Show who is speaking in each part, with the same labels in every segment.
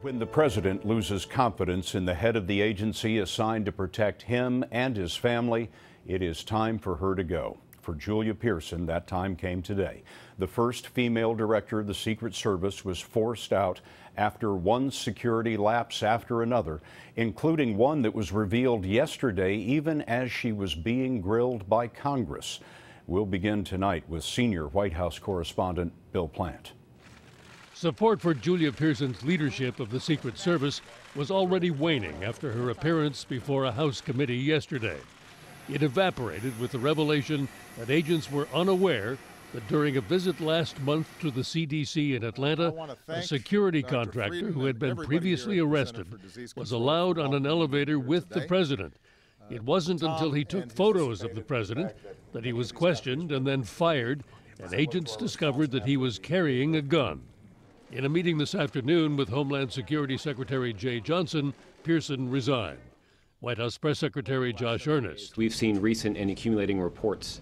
Speaker 1: When the president loses confidence in the head of the agency assigned to protect him and his family, it is time for her to go. For Julia Pierson, that time came today. The first female director of the Secret Service was forced out after one security lapse after another, including one that was revealed yesterday even as she was being grilled by Congress. We'll begin tonight with senior White House correspondent Bill Plante.
Speaker 2: Support for Julia Pierson's leadership of the Secret Service was already waning after her appearance before a House committee yesterday. It evaporated with the revelation that agents were unaware that during a visit last month to the CDC in Atlanta, a security contractor who had been previously arrested was allowed on an elevator with the president. It wasn't until he took photos of the president that he was questioned and then fired, and agents discovered that he was carrying a gun. In a meeting this afternoon with Homeland Security Secretary Jay Johnson, Pierson resigned. White House Press Secretary Josh Earnest.
Speaker 3: We've seen recent and accumulating reports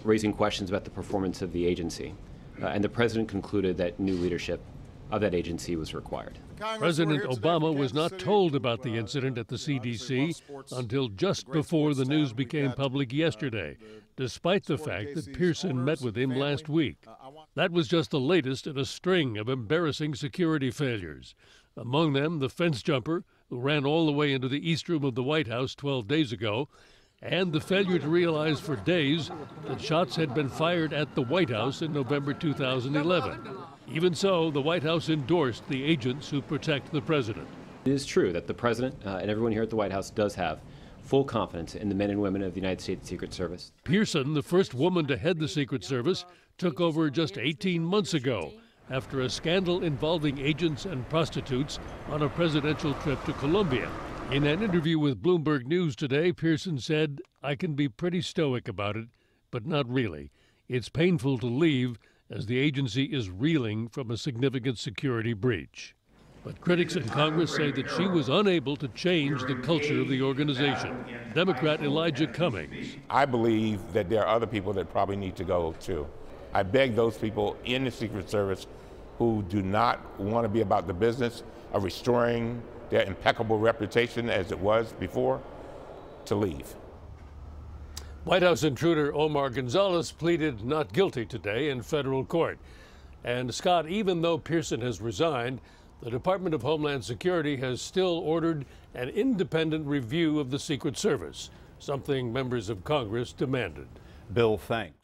Speaker 3: raising questions about the performance of the agency, and the president concluded that new leadership of that agency was required.
Speaker 2: President Obama was not told about the incident at the CDC until just before the news became public yesterday, despite the fact that Pierson met with him last week. That was just the latest in a string of embarrassing security failures. Among them, the fence jumper, who ran all the way into the East Room of the White House 12 days ago, and the failure to realize for days that shots had been fired at the White House in November 2011. Even so, the White House endorsed the agents who protect the president.
Speaker 3: It is true that the president and everyone here at the White House does have full confidence in the men and women of the United States Secret Service.
Speaker 2: Pierson, the first woman to head the Secret Service, took over just 18 months ago after a scandal involving agents and prostitutes on a presidential trip to Colombia. In an interview with Bloomberg News today, Pierson said, "I can be pretty stoic about it, but not really. It's painful to leave as the agency is reeling from a significant security breach." But critics in Congress say that she was unable to change the culture of the organization. Democrat Elijah Cummings.
Speaker 4: I believe that there are other people that probably need to go too. I beg those people in the Secret Service who do not want to be about the business of restoring their impeccable reputation as it was before to leave.
Speaker 2: White House intruder Omar Gonzalez pleaded not guilty today in federal court. And Scott, even though Pierson has resigned, the Department of Homeland Security has still ordered an independent review of the Secret Service, something members of Congress demanded.
Speaker 1: Bill, thanks.